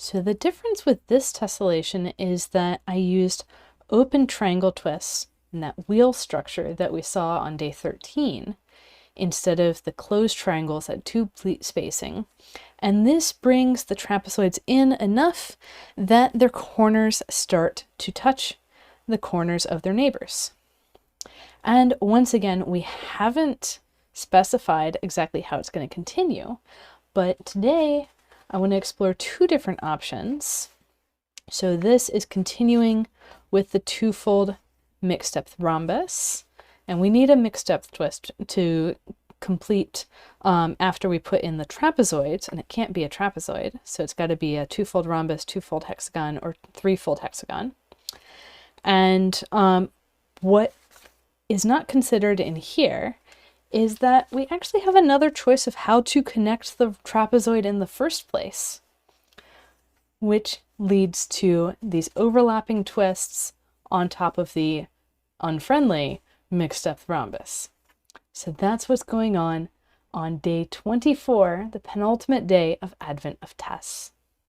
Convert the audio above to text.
So the difference with this tessellation is that I used open triangle twists in that wheel structure that we saw on day 13 instead of the closed triangles at 2 pleat spacing. And this brings the trapezoids in enough that their corners start to touch the corners of their neighbors. And once again, we haven't specified exactly how it's going to continue, but today I want to explore 2 different options. So this is continuing with the 2-fold mixed depth rhombus, and we need a mixed depth twist to complete after we put in the trapezoids, and it can't be a trapezoid, so it's got to be a 2-fold rhombus, 2-fold hexagon, or 3-fold hexagon. And what is not considered in here is that we actually have another choice of how to connect the trapezoid in the first place, which leads to these overlapping twists on top of the unfriendly mixed depth rhombus. So that's what's going on day 24, the penultimate day of Advent of Tess.